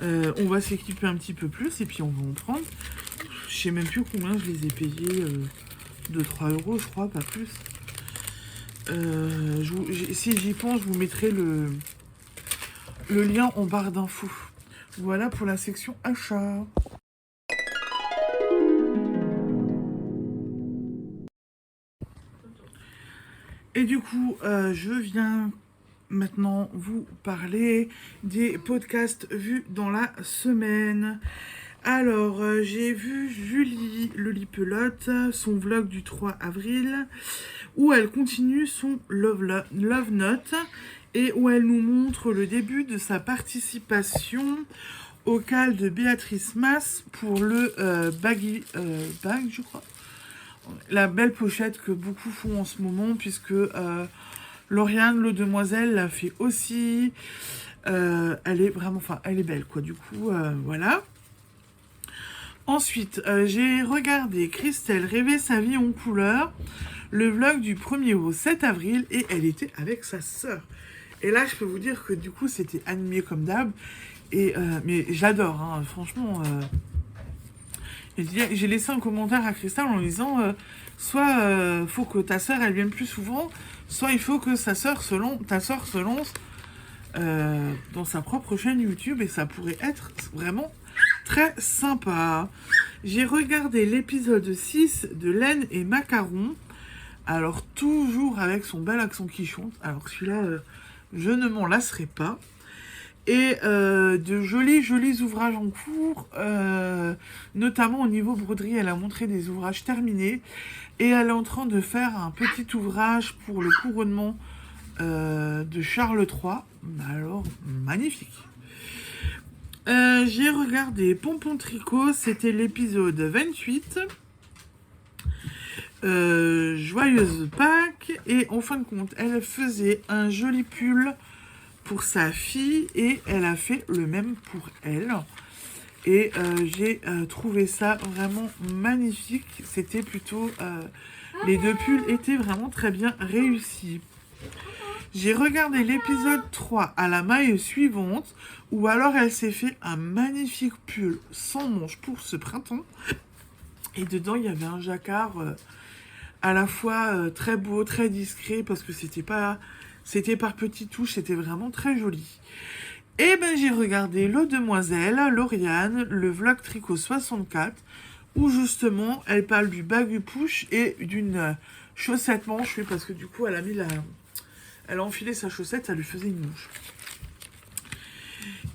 On va s'équiper un petit peu plus et puis on va en prendre. Je sais même plus combien je les ai payés. 2-3 euros, je crois, pas plus. Si j'y pense, je vous mettrai le lien en barre d'infos. Voilà pour la section achat. Et du coup, je viens maintenant vous parler des podcasts vus dans la semaine. Alors, j'ai vu Julie Lolipelote, son vlog du 3 avril, où elle continue son Love Note et où elle nous montre le début de sa participation au cal de Béatrice Mas pour le Baggy Bag, je crois. La belle pochette que beaucoup font en ce moment, puisque Lauriane, le demoiselle, l'a fait aussi. Elle est vraiment, enfin, elle est belle, quoi. Du coup, voilà. Ensuite, j'ai regardé Christelle rêver sa vie en couleur, le vlog du 1er au 7 avril, et elle était avec sa sœur. Et là, je peux vous dire que du coup, c'était animé comme d'hab. Et mais j'adore, franchement. J'ai laissé un commentaire à Christelle en lui disant soit faut que ta sœur elle vienne plus souvent, soit il faut que ta sœur se lance dans sa propre chaîne YouTube, et ça pourrait être vraiment très sympa. J'ai regardé l'épisode 6 de Laine et Macaron. Alors, toujours avec son bel accent qui chante. Alors, celui-là, je ne m'en lasserai pas. Et de jolis ouvrages en cours, notamment au niveau broderie. Elle a montré des ouvrages terminés. Et elle est en train de faire un petit ouvrage pour le couronnement de Charles III. Alors, magnifique. J'ai regardé Pompon Tricot, c'était l'épisode 28. Joyeuse Pâques. Et en fin de compte, elle faisait un joli pull pour sa fille et elle a fait le même pour elle. Et j'ai trouvé ça vraiment magnifique. C'était plutôt... les deux pulls étaient vraiment très bien réussis. J'ai regardé l'épisode 3 à la maille suivante, où alors elle s'est fait un magnifique pull sans manches pour ce printemps. Et dedans, il y avait un jacquard à la fois très beau, très discret, parce que c'était par petites touches, c'était vraiment très joli. Et ben j'ai regardé le Demoiselle, Lauriane, le vlog Tricot 64, où justement elle parle du bagu push et d'une chaussette manche, parce que du coup elle a enfilé sa chaussette, ça lui faisait une manche.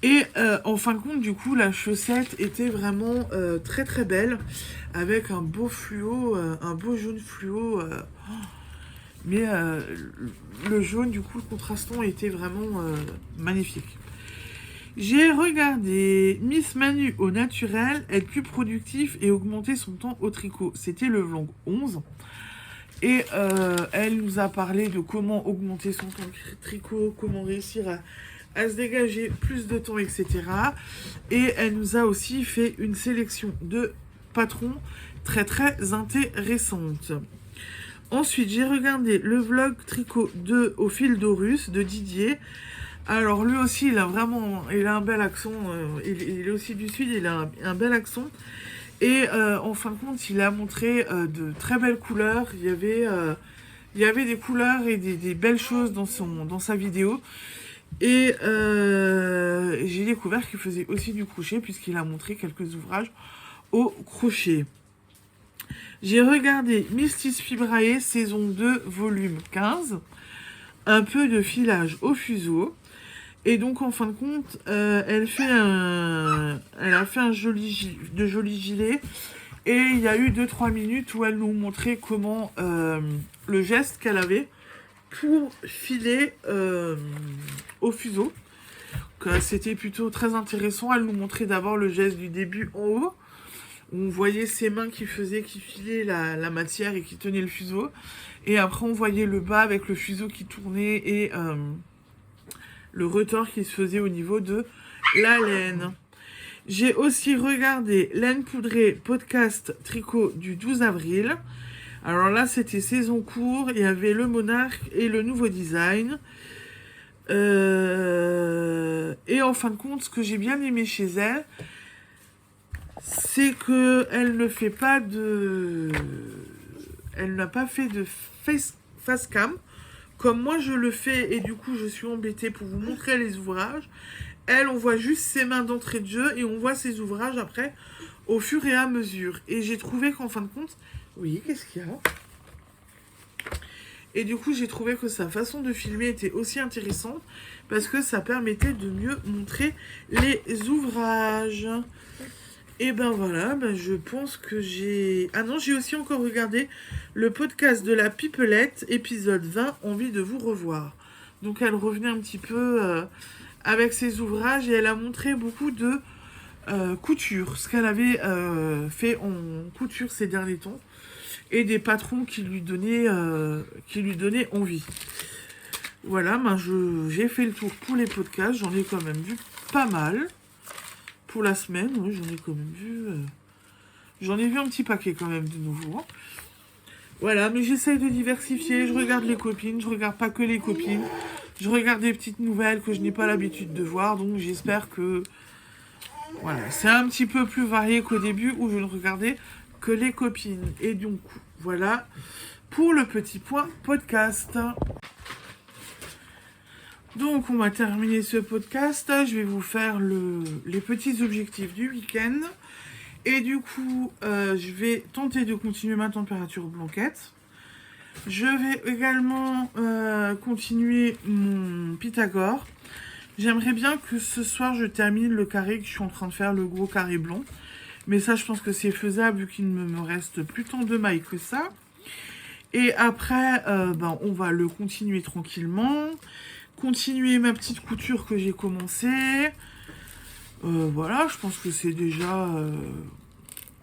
Et en fin de compte, du coup, la chaussette était vraiment très très belle, avec un beau fluo, un beau jaune fluo. Mais le jaune, du coup, le contrastant était vraiment magnifique. J'ai regardé Miss Manu au naturel, être plus productif et augmenter son temps au tricot. C'était le vlog 11. Et elle nous a parlé de comment augmenter son temps de tricot, comment réussir à se dégager plus de temps, etc. Et elle nous a aussi fait une sélection de patrons très très intéressante. Ensuite, j'ai regardé le vlog tricot de Au fil d'Horus de Didier. Alors lui aussi, il a un bel accent. Il est aussi du sud, il a un bel accent. Et en fin de compte, il a montré de très belles couleurs. Il y avait des couleurs et des belles choses dans sa vidéo. Et j'ai découvert qu'il faisait aussi du crochet puisqu'il a montré quelques ouvrages au crochet. J'ai regardé Mistis Fibrae, saison 2, volume 15. Un peu de filage au fuseau. Et donc, en fin de compte, elle a fait un joli gilet. Et il y a eu 2-3 minutes où elle nous montrait comment le geste qu'elle avait pour filer au fuseau. C'était plutôt très intéressant. Elle nous montrait d'abord le geste du début en haut. On voyait ses mains qui filaient la matière et qui tenaient le fuseau. Et après, on voyait le bas avec le fuseau qui tournait et le retort qui se faisait au niveau de la laine. J'ai aussi regardé Laine poudrée podcast tricot du 12 avril. Alors là, c'était saison court. Il y avait le monarque et le nouveau design. Et en fin de compte, ce que j'ai bien aimé chez elle, c'est que elle n'a pas fait de face cam comme moi je le fais, et du coup je suis embêtée pour vous montrer les ouvrages. Elle, on voit juste ses mains d'entrée de jeu et on voit ses ouvrages après au fur et à mesure. Et j'ai trouvé qu'en fin de compte, oui, qu'est-ce qu'il y a ? Et du coup, j'ai trouvé que sa façon de filmer était aussi intéressante parce que ça permettait de mieux montrer les ouvrages. Et ben voilà, je pense que j'ai... Ah non, j'ai aussi encore regardé le podcast de la Pipelette, épisode 20, Envie de vous revoir. Donc elle revenait un petit peu avec ses ouvrages et elle a montré beaucoup de couture, ce qu'elle avait fait en couture ces derniers temps, et des patrons qui lui donnaient envie. Voilà, j'ai fait le tour pour les podcasts, j'en ai quand même vu pas mal. Pour la semaine, oui, j'en ai quand même vu... J'en ai vu un petit paquet quand même de nouveau. Voilà, mais j'essaye de diversifier. Je regarde les copines, je regarde pas que les copines. Je regarde des petites nouvelles que je n'ai pas l'habitude de voir. Donc j'espère que... Voilà, c'est un petit peu plus varié qu'au début où je ne regardais que les copines. Et donc, voilà pour le petit point podcast. Donc, on va terminer ce podcast. Je vais vous faire les petits objectifs du week-end. Et du coup, je vais tenter de continuer ma température blanquette. Je vais également continuer mon Pythagore. J'aimerais bien que ce soir, je termine le carré que je suis en train de faire, le gros carré blanc. Mais ça, je pense que c'est faisable vu qu'il ne me reste plus tant de mailles que ça. Et après, on va le continuer tranquillement. Continuer ma petite couture que j'ai commencée. Voilà, je pense que c'est déjà...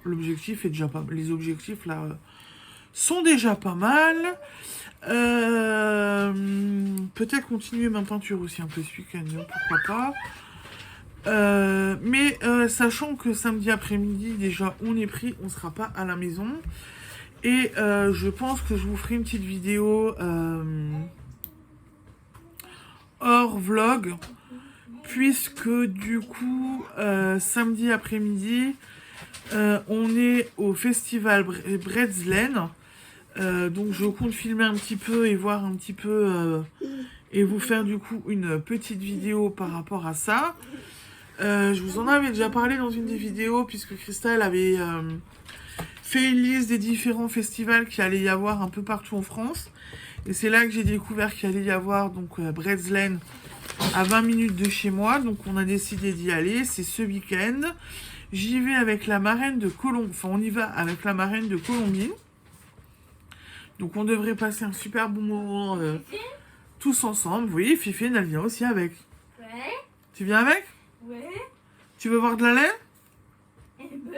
l'objectif est déjà pas mal. Les objectifs, là, sont déjà pas mal. Peut-être continuer ma peinture aussi un peu ce week-end, pourquoi pas. Mais sachant que samedi après-midi, déjà, on est pris, on sera pas à la maison. Et je pense que je vous ferai une petite vidéo... hors vlog, puisque du coup samedi après-midi on est au festival Bretzlen, donc je compte filmer un petit peu et voir un petit peu et vous faire du coup une petite vidéo par rapport à ça. Je vous en avais déjà parlé dans une des vidéos puisque Christelle avait fait une liste des différents festivals qu'il allait y avoir un peu partout en France. Et c'est là que j'ai découvert qu'il allait y avoir donc Bretzlen à 20 minutes de chez moi. Donc on a décidé d'y aller. C'est ce week-end. J'y vais avec la marraine de Colombine. Enfin, on y va avec la marraine de Colombine. Donc on devrait passer un super bon moment tous ensemble. Oui, Fifine, elle vient aussi avec. Ouais. Tu viens avec? Ouais. Tu veux voir de la laine? Et bleu.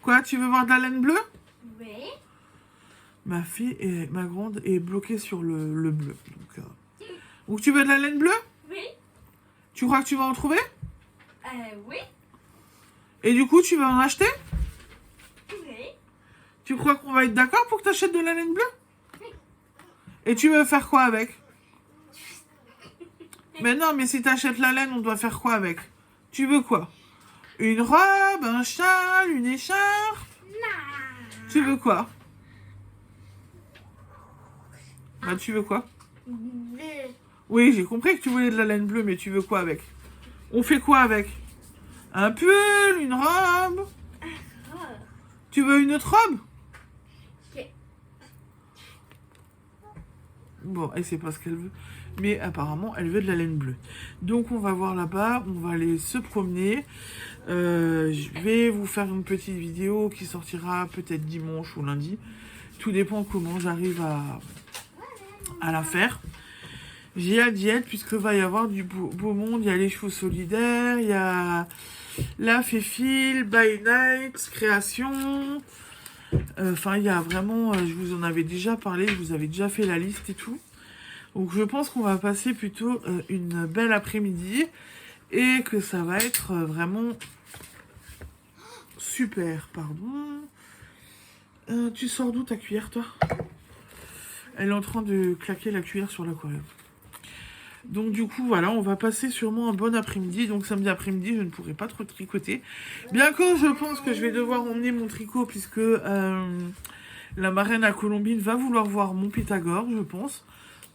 Quoi? Tu veux voir de la laine bleue? Ouais. Ma fille et ma grande est bloquée sur le bleu. Donc tu veux de la laine bleue? Oui. Tu crois que tu vas en trouver? Oui. Et du coup, tu vas en acheter? Oui. Tu crois qu'on va être d'accord pour que tu achètes de la laine bleue? Et tu veux faire quoi avec? Mais non, mais si tu achètes la laine, on doit faire quoi avec? Tu veux quoi? Une robe, un châle, une écharpe? Non. Tu veux quoi? Bah, tu veux quoi? Bleu. Oui, j'ai compris que tu voulais de la laine bleue, mais tu veux quoi avec? On fait quoi avec? Un pull, une robe? Oh. Tu veux une autre robe? Ok. Bon, elle sait pas ce qu'elle veut. Mais apparemment, elle veut de la laine bleue. Donc, on va voir là-bas. On va aller se promener. Je vais vous faire une petite vidéo qui sortira peut-être dimanche ou lundi. Tout dépend comment j'arrive à la faire. J'ai hâte d'y être puisque va y avoir du beau monde. Il y a les chevaux solidaires. Il y a la Féfile, By Night, Création. Enfin, il y a vraiment... je vous en avais déjà parlé. Je vous avais déjà fait la liste et tout. Donc je pense qu'on va passer plutôt une belle après-midi et que ça va être vraiment super. Pardon. Tu sors d'où ta cuillère, toi? Elle est en train de claquer la cuillère sur l'aquarium. Donc du coup, voilà, on va passer sûrement un bon après-midi. Donc samedi après-midi, je ne pourrai pas trop tricoter. Bien que je pense que je vais devoir emmener mon tricot puisque la marraine à Colombine va vouloir voir mon Pythagore, je pense.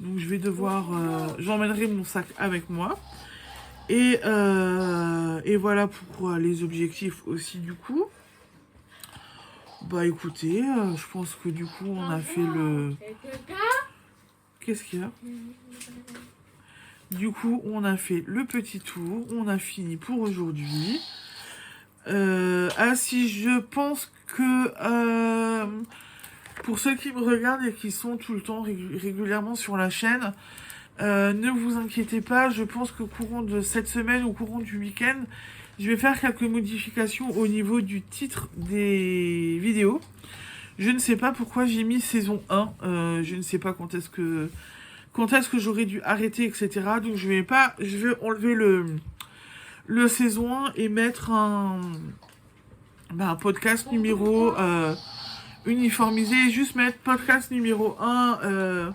Donc je vais devoir... j'emmènerai mon sac avec moi. Et voilà pour les objectifs aussi du coup. Bah écoutez, je pense que du coup on a fait le... Qu'est-ce qu'il y a? Du coup on a fait le petit tour. On a fini pour aujourd'hui. Ah si, je pense que... pour ceux qui me regardent et qui sont tout le temps régulièrement sur la chaîne, ne vous inquiétez pas, je pense qu'au courant de cette semaine, au courant du week-end, je vais faire quelques modifications au niveau du titre des vidéos. Je ne sais pas pourquoi j'ai mis saison 1, je ne sais pas quand est-ce que j'aurais dû arrêter, etc. Donc je vais enlever le saison 1 et mettre un podcast numéro... uniformiser, juste mettre podcast numéro 1,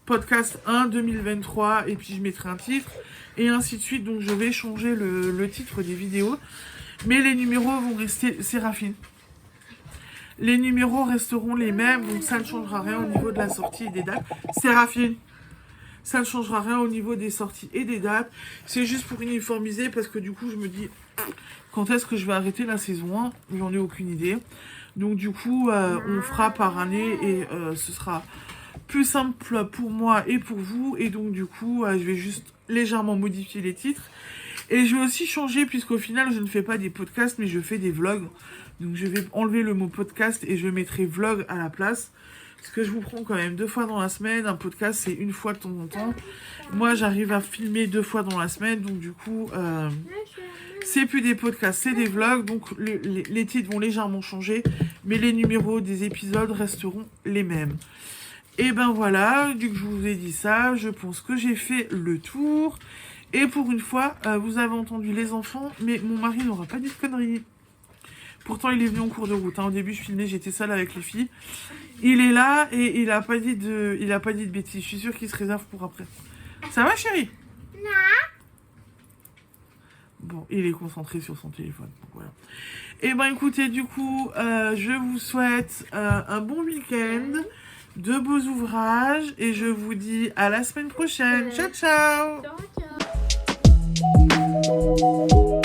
podcast 1 2023, et puis je mettrai un titre, et ainsi de suite. Donc je vais changer le titre des vidéos, mais les numéros vont rester Séraphine. Les numéros resteront les mêmes, donc ça ne changera rien au niveau de la sortie et des dates. Séraphine, ça ne changera rien au niveau des sorties et des dates. C'est juste pour uniformiser, parce que du coup je me dis... Quand est-ce que je vais arrêter la saison 1? J'en ai aucune idée. Donc du coup, on fera par année et ce sera plus simple pour moi et pour vous. Et donc du coup, je vais juste légèrement modifier les titres. Et je vais aussi changer, puisqu'au final, je ne fais pas des podcasts, mais je fais des vlogs. Donc je vais enlever le mot podcast et je mettrai vlog à la place. Parce que je vous prends quand même 2 fois dans la semaine. Un podcast, c'est 1 fois de temps en temps. Moi, j'arrive à filmer 2 fois dans la semaine. Donc du coup... c'est plus des podcasts, c'est des vlogs, donc les titres vont légèrement changer, mais les numéros des épisodes resteront les mêmes. Et ben voilà, du coup je vous ai dit ça, je pense que j'ai fait le tour. Et pour une fois, vous avez entendu les enfants, mais mon mari n'aura pas dit de conneries. Pourtant il est venu en cours de route, hein. Au début je filmais, j'étais seule avec les filles. Il est là et il a pas dit de bêtises, je suis sûre qu'il se réserve pour après. Ça va chérie? Non. Bon, il est concentré sur son téléphone. Donc voilà. Et ben écoutez, du coup, je vous souhaite un bon week-end, de beaux ouvrages, et je vous dis à la semaine prochaine. Ciao, ciao! Ciao, ciao.